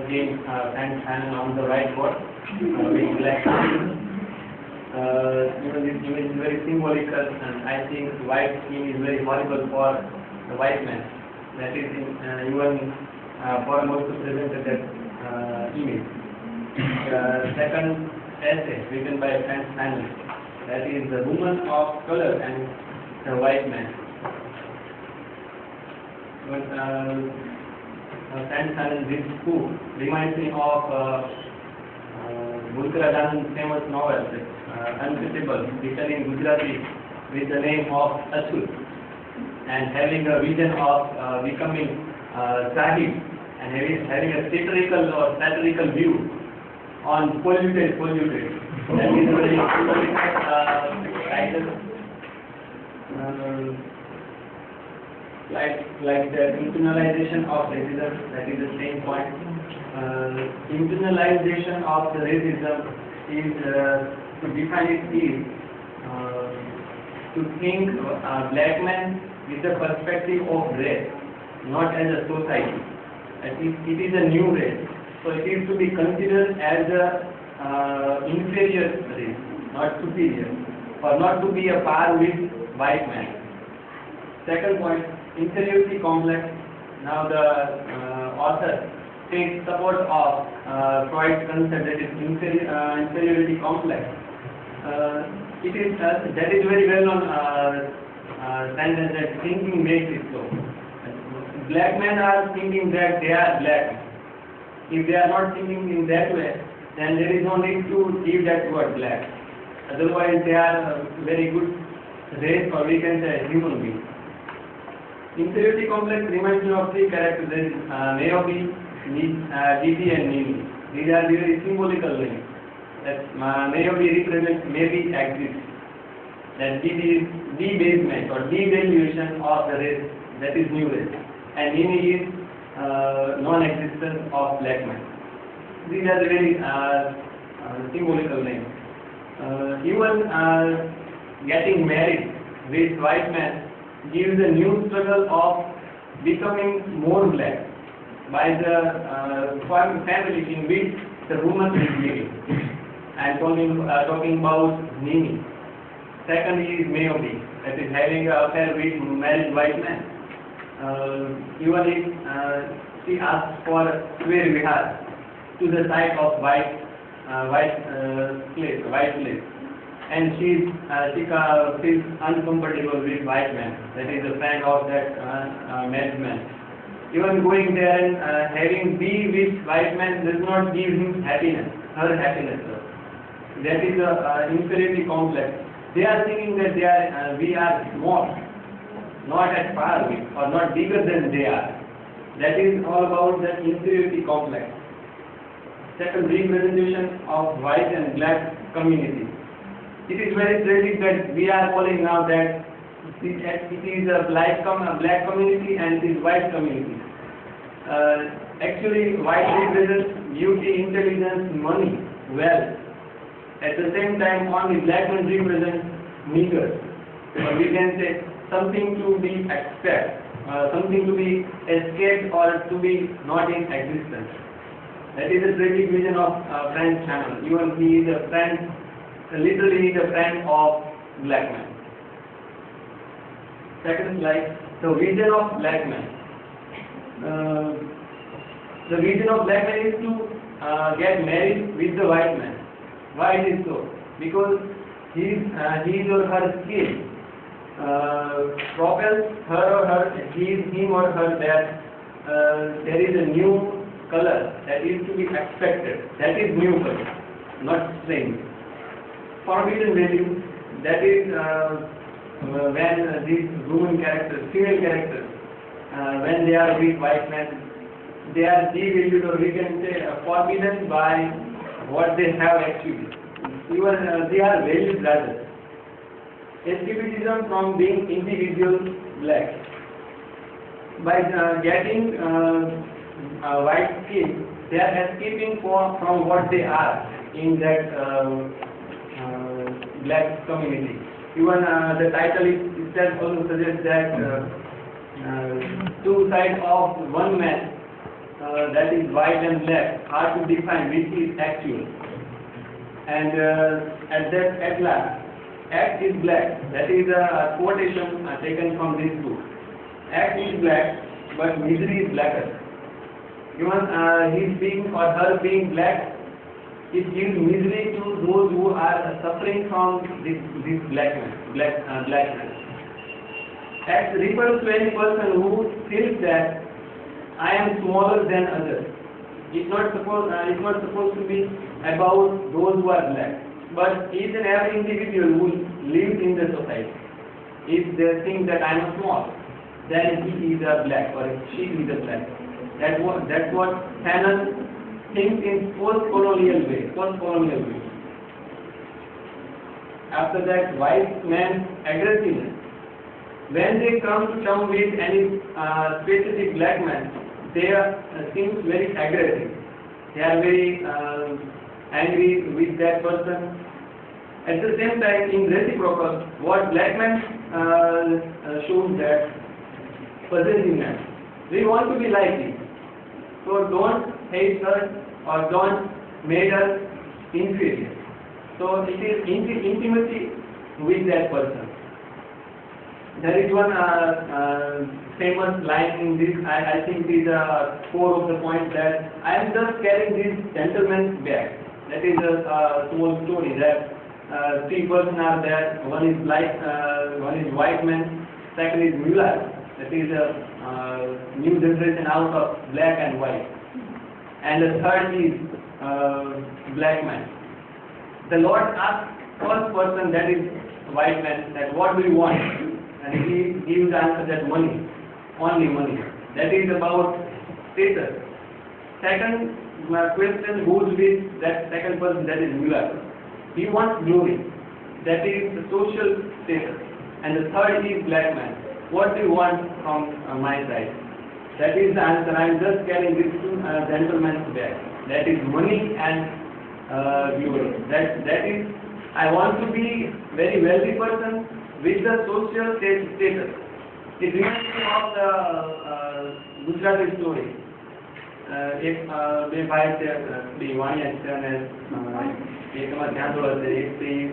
game French channel on the whiteboard with black skin. This image is very symbolical, and I think white skin is very horrible for the white man. That is even Forum also presented that image. Second essay written by a French channel, that is the woman of color and the white man. French channel, this book reminds me of Gulkar Adan's famous novel, Untouchable, written in Gujarati with the name of Achut, and having a vision of becoming Sahib, and having a satirical view on polluted. That is a very title. Like the internalization of racism, that is the same point. Internalization of the racism is, to define it, is to think black man with the perspective of race, not as a society. It is a new race, so it is to be considered as a inferior race, not superior, or not to be a par with white man. Second point, inferiority complex. Now the author takes support of Freud's concept, that is inferiority complex. It is that is very well known sentence that thinking makes it so. Black men are thinking that they are black. If they are not thinking in that way, then there is no need to give that word black. Otherwise, they are a very good race, or we can say human being. Inferiority complex reminds me of three characters: there is Nairobi, Didi, and Nini. These are very symbolical names. That Nairobi represents maybe exists. That Didi is debasement or devaluation of the race, that is new race. And Nini is non-existence of black man. These are the very symbolical names. Even getting married with white man gives a new struggle of becoming more black by the family in which the woman is living. I am talking about Nini. Second is Mayobi, that is having an affair with married white man. Even if she asks for Swer Vihar to the side of white place, and she feels uncomfortable with white man, that is a friend of that married man. Even going there and having be with white man does not give him happiness, her happiness. That is a inferiority complex. They are thinking that we are more, not at par with, or not bigger than they are. That is all about the inferiority complex. Second, representation of white and black community. It is very tragic that we are calling now that it is a black community and it is white community. Actually, white represents beauty, intelligence, money, wealth. At the same time, only black man represents meager. Or we can say something to be expected, something to be escaped, or to be not in existence. That is a tragic vision of French channel. Even he is a friend, literally is a friend of black man. Second slide, the vision of black man. The vision of black man is to get married with the white man. Why it is so? Because his or her skill propels him or her that there is a new color that is to be expected. That is new color, not strange. Forbidden value, that is when these female characters, when they are with white men, they are devalued, or we can say forbidden by what they have actually. Even they are valued rather. Escapism from being individual black. By getting white skin, they are escaping from what they are in that black community. Even the title itself also suggests that two sides of one man that is white and black, hard to define which is actual. And at last, X is black. That is a quotation taken from this book. X is black, but misery is blacker. Even his being or her being black, it gives misery to those who are suffering from this blackness. X refers to any person who feels that I am smaller than others. It's not supposed to be about those who are black, but each and every individual who lives in the society, if they think that I am small, then he is a black or she is a black. That's what Fanon thinks in post-colonial way. After that, white man's aggressiveness. When they come to terms with any specific black man, they seem very aggressive. They are very angry with that person. At the same time, in reciprocal, what black man shows that possessiveness. We want to be like him. So don't hate us or don't make us inferior. So it is intimacy with that person. There is one famous line in this, I think it is a core of the point, that I am just carrying this gentleman's bag. That is a small story that three persons are there. One is black, one is white man, second is mulatto. That is a new generation out of black and white. And the third is black man. The Lord asked first person, that is white man, that what do you want? And he gives the answer that money, only money. That is about status. Second question goes with that second person, that is mulatto. He wants glory. That is the social status. And the third is black man. What do you want from my side? That is the answer. I am just carrying this gentleman's bag. That is money and glory. That is, I want to be very wealthy person with the social status. It reminds me of the Gujarati story. એક બે ભાઈ છે, બે વાણિયા છે અને એક એમાં ધ્યાન છે, એક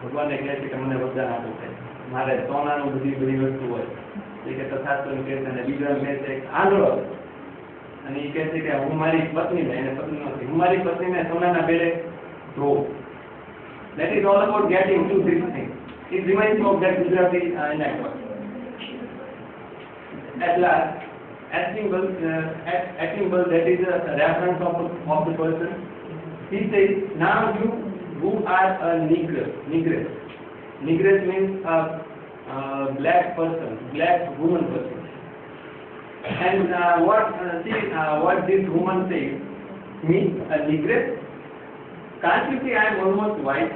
ભગવાનને કહે છે કે મને વરદાન આપો છે, મારે સોનાનું બધી વસ્તુ હોય, એ કે તથાસ્તુ કહે છે, અને બીજો કહે છે આંધળો, અને એ કહે છે કે હું મારી પત્નીને, એને પત્ની નથી, હું મારી પત્નીને સોનાના બેડે ધોઉં. That is all about getting to this thing. It reminds me of that Gujarati network. At last, Atkinson's, that is a reference of the person. He says, now you who are a negress. Negress means a black person, black woman person. And what this woman says, me, a negress, can't you see I am almost white?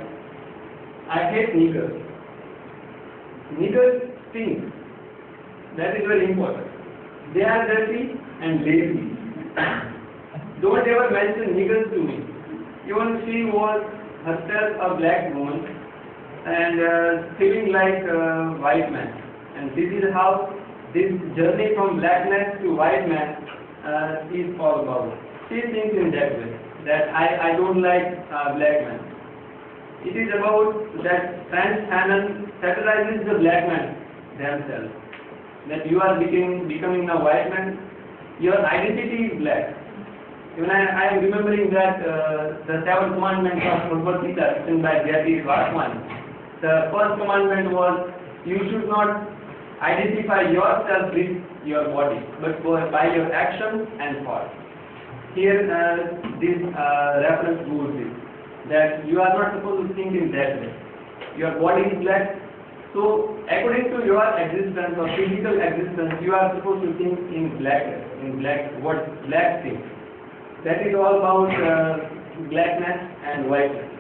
I hate niggers. Niggers stink. That is very important. They are dirty and lazy. Don't ever mention niggers to me. Even she was herself a black woman and feeling like a white man. And this is how this journey from blackness to white man is all about. She thinks in that way, that I don't like black man. It is about that Frantz Fanon satirizes the black man themselves. That you are becoming a white man, your identity is black. Even I am remembering that the seventh commandment of Bhagavad Gita written by Jyoti Varsman. The first commandment was, you should not identify yourself with your body, but by your actions and thoughts. Here this reference goes with that you are not supposed to think in that way. Your body is black, so according to your existence or physical existence, you are supposed to think in black, what black things. That is all about blackness and whiteness.